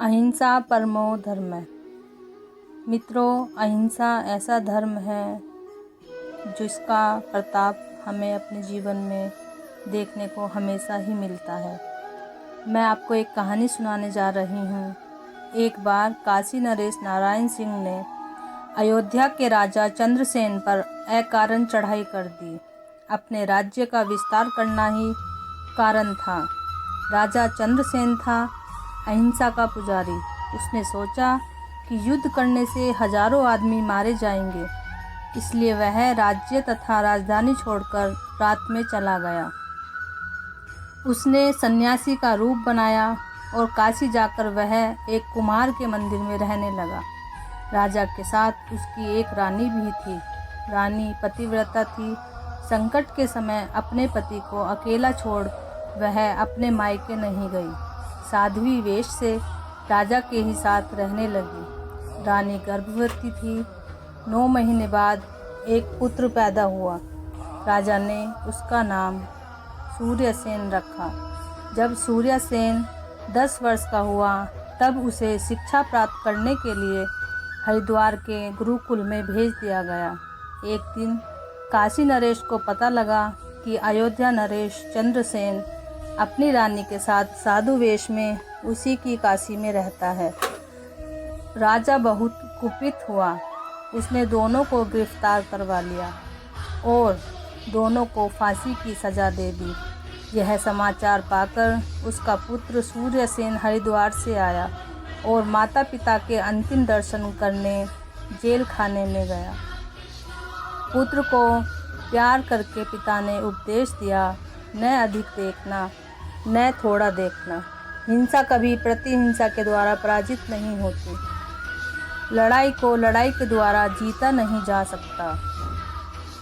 अहिंसा परमो धर्म। मित्रों, अहिंसा ऐसा धर्म है जिसका प्रताप हमें अपने जीवन में देखने को हमेशा ही मिलता है। मैं आपको एक कहानी सुनाने जा रही हूँ। एक बार काशी नरेश नारायण सिंह ने अयोध्या के राजा चंद्रसेन पर अकारण चढ़ाई कर दी। अपने राज्य का विस्तार करना ही कारण था। राजा चंद्रसेन था अहिंसा का पुजारी। उसने सोचा कि युद्ध करने से हजारों आदमी मारे जाएंगे, इसलिए वह राज्य तथा राजधानी छोड़कर रात में चला गया। उसने सन्यासी का रूप बनाया और काशी जाकर वह एक कुम्हार के मंदिर में रहने लगा। राजा के साथ उसकी एक रानी भी थी। रानी पतिव्रता थी। संकट के समय अपने पति को अकेला छोड़ वह अपने मायके नहीं गई। साध्वी वेश से राजा के ही साथ रहने लगी। रानी गर्भवती थी। 9 महीने बाद एक पुत्र पैदा हुआ। राजा ने उसका नाम सूर्यसेन रखा। जब सूर्यसेन 10 वर्ष का हुआ तब उसे शिक्षा प्राप्त करने के लिए हरिद्वार के गुरुकुल में भेज दिया गया। एक दिन काशी नरेश को पता लगा कि अयोध्या नरेश चंद्रसेन अपनी रानी के साथ साधु वेश में उसी की काशी में रहता है। राजा बहुत कुपित हुआ। उसने दोनों को गिरफ्तार करवा लिया और दोनों को फांसी की सज़ा दे दी। यह समाचार पाकर उसका पुत्र सूर्यसेन हरिद्वार से आया और माता पिता के अंतिम दर्शन करने जेल खाने में गया। पुत्र को प्यार करके पिता ने उपदेश दिया, न अधिक देखना, न थोड़ा देखना। हिंसा कभी प्रतिहिंसा के द्वारा पराजित नहीं होती। लड़ाई को लड़ाई के द्वारा जीता नहीं जा सकता।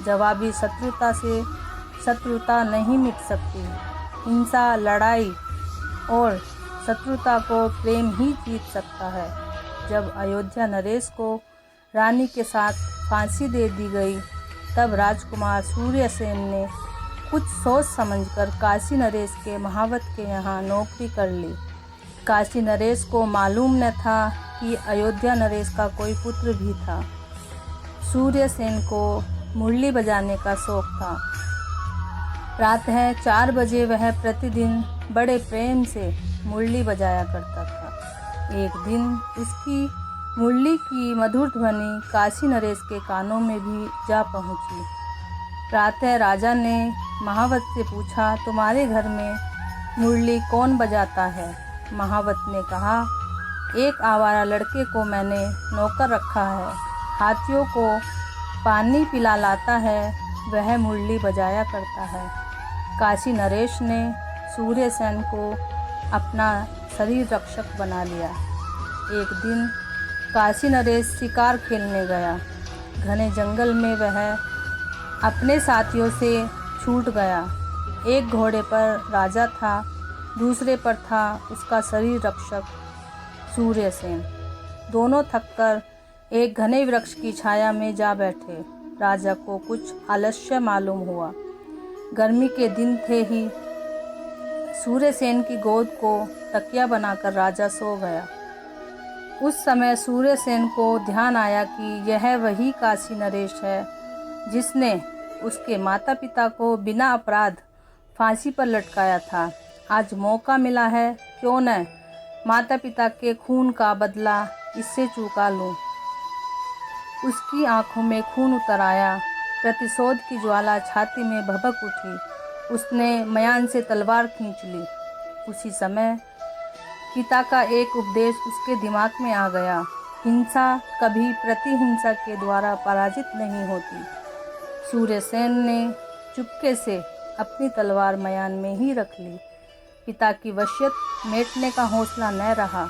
जवाबी शत्रुता से शत्रुता नहीं मिट सकती। हिंसा, लड़ाई और शत्रुता को प्रेम ही जीत सकता है। जब अयोध्या नरेश को रानी के साथ फांसी दे दी गई तब राजकुमार सूर्यसेन ने कुछ सोच समझकर काशी नरेश के महावत के यहाँ नौकरी कर ली। काशी नरेश को मालूम न था कि अयोध्या नरेश का कोई पुत्र भी था। सूर्यसेन को मुरली बजाने का शौक था। प्रातः 4 बजे वह प्रतिदिन बड़े प्रेम से मुरली बजाया करता था। एक दिन उसकी मुरली की मधुर ध्वनि काशी नरेश के कानों में भी जा पहुँची। प्रातः राजा ने महावत से पूछा, तुम्हारे घर में मुरली कौन बजाता है? महावत ने कहा, एक आवारा लड़के को मैंने नौकर रखा है। हाथियों को पानी पिला लाता है, वह मुरली बजाया करता है। काशी नरेश ने सूर्यसेन को अपना शरीर रक्षक बना लिया। एक दिन काशी नरेश शिकार खेलने गया। घने जंगल में वह अपने साथियों से छूट गया। एक घोड़े पर राजा था, दूसरे पर था उसका शरीर रक्षक सूर्यसेन। दोनों थककर एक घने वृक्ष की छाया में जा बैठे। राजा को कुछ आलस्य मालूम हुआ। गर्मी के दिन थे ही। सूर्यसेन की गोद को तकिया बनाकर राजा सो गया। उस समय सूर्यसेन को ध्यान आया कि यह वही काशी नरेश है जिसने उसके माता पिता को बिना अपराध फांसी पर लटकाया था। आज मौका मिला है, क्यों न माता पिता के खून का बदला इससे चुका लूं। उसकी आंखों में खून उतर आया। प्रतिशोध की ज्वाला छाती में भभक उठी। उसने म्यान से तलवार खींच ली। उसी समय पिता का एक उपदेश उसके दिमाग में आ गया, हिंसा कभी प्रतिहिंसा के द्वारा पराजित नहीं होती। सूर्यसेन ने चुपके से अपनी तलवार म्यान में ही रख ली। पिता की वसीयत मेटने का हौसला न रहा।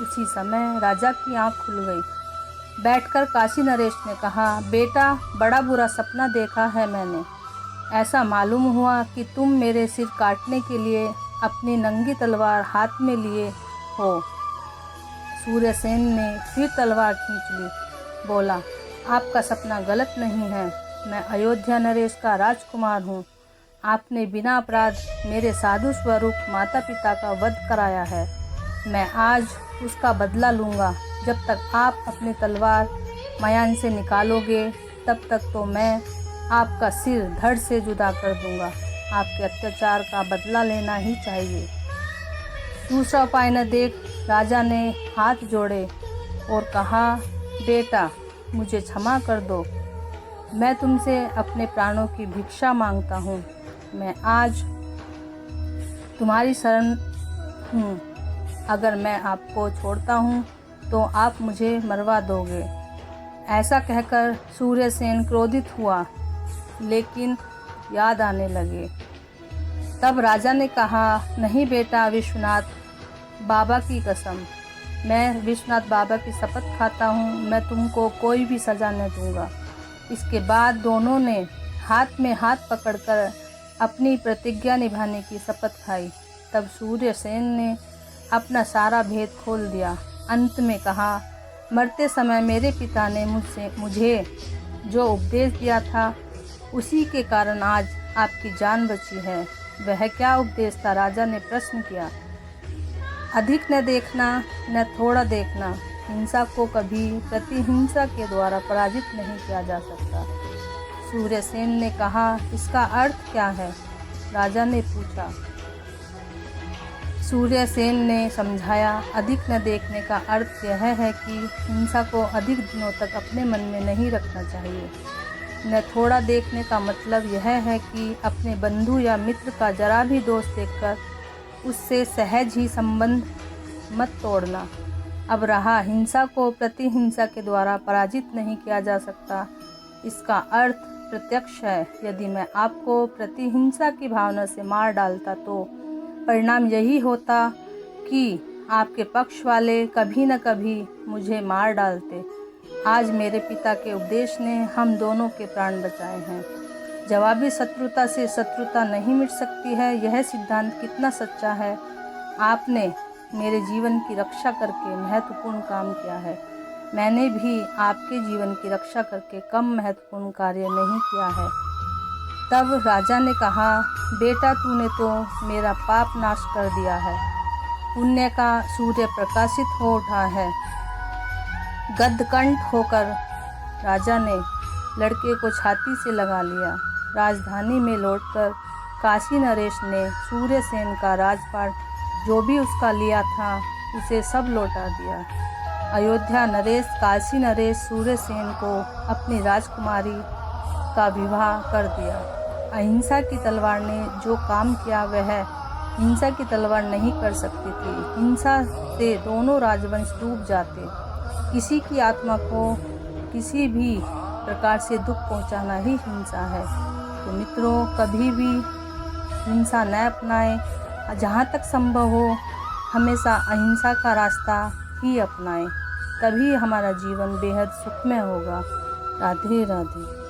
उसी समय राजा की आंख खुल गई। बैठकर काशी नरेश ने कहा, बेटा, बड़ा बुरा सपना देखा है मैंने। ऐसा मालूम हुआ कि तुम मेरे सिर काटने के लिए अपनी नंगी तलवार हाथ में लिए हो। सूर्यसेन ने फिर तलवार खींच ली। बोला, आपका सपना गलत नहीं है। मैं अयोध्या नरेश का राजकुमार हूँ। आपने बिना अपराध मेरे साधु स्वरूप माता पिता का वध कराया है। मैं आज उसका बदला लूँगा। जब तक आप अपनी तलवार मयान से निकालोगे तब तक तो मैं आपका सिर धड़ से जुदा कर दूँगा। आपके अत्याचार का बदला लेना ही चाहिए। दूसरा उपाय न देख राजा ने हाथ जोड़े और कहा, बेटा मुझे क्षमा कर दो। मैं तुमसे अपने प्राणों की भिक्षा मांगता हूँ। मैं आज तुम्हारी शरण हूँ। अगर मैं आपको छोड़ता हूँ तो आप मुझे मरवा दोगे। ऐसा कहकर सूर्यसेन क्रोधित हुआ, लेकिन याद आने लगे। तब राजा ने कहा, नहीं बेटा विश्वनाथ बाबा की कसम, मैं विश्वनाथ बाबा की शपथ खाता हूँ, मैं तुमको कोई भी सज़ा न दूंगा। इसके बाद दोनों ने हाथ में हाथ पकड़कर अपनी प्रतिज्ञा निभाने की शपथ खाई। तब सूर्यसेन ने अपना सारा भेद खोल दिया। अंत में कहा, मरते समय मेरे पिता ने मुझे जो उपदेश दिया था उसी के कारण आज आपकी जान बची है। वह क्या उपदेश था? राजा ने प्रश्न किया। अधिक न देखना न थोड़ा देखना। हिंसा को कभी प्रतिहिंसा के द्वारा पराजित नहीं किया जा सकता। सूर्यसेन ने कहा, इसका अर्थ क्या है? राजा ने पूछा। सूर्यसेन ने समझाया, अधिक न देखने का अर्थ यह है कि हिंसा को अधिक दिनों तक अपने मन में नहीं रखना चाहिए। न थोड़ा देखने का मतलब यह है कि अपने बंधु या मित्र का जरा भी दोष देखकर उससे सहज ही संबंध मत तोड़ना। अब रहा, हिंसा को प्रतिहिंसा के द्वारा पराजित नहीं किया जा सकता। इसका अर्थ प्रत्यक्ष है। यदि मैं आपको प्रतिहिंसा की भावना से मार डालता तो परिणाम यही होता कि आपके पक्ष वाले कभी न कभी मुझे मार डालते। आज मेरे पिता के उपदेश ने हम दोनों के प्राण बचाए हैं। जवाबी शत्रुता से शत्रुता नहीं मिट सकती है। यह सिद्धांत कितना सच्चा है। आपने मेरे जीवन की रक्षा करके महत्वपूर्ण काम किया है। मैंने भी आपके जीवन की रक्षा करके कम महत्वपूर्ण कार्य नहीं किया है। तब राजा ने कहा, बेटा तूने तो मेरा पाप नाश कर दिया है। पुण्य का सूर्य प्रकाशित हो उठा है। गदकंठ होकर राजा ने लड़के को छाती से लगा लिया। राजधानी में लौटकर काशी नरेश ने सूर्यसेन का राजपाट जो भी उसका लिया था उसे सब लौटा दिया। अयोध्या नरेश काशी नरेश सूर्यसेन को अपनी राजकुमारी का विवाह कर दिया। अहिंसा की तलवार ने जो काम किया वह हिंसा की तलवार नहीं कर सकती थी। हिंसा से दोनों राजवंश डूब जाते। किसी की आत्मा को किसी भी प्रकार से दुख पहुंचाना ही हिंसा है। तो मित्रों, कभी भी हिंसा न अपनाएं। जहाँ तक संभव हो हमेशा अहिंसा का रास्ता ही अपनाएं। तभी हमारा जीवन बेहद सुखमय होगा। राधे राधे।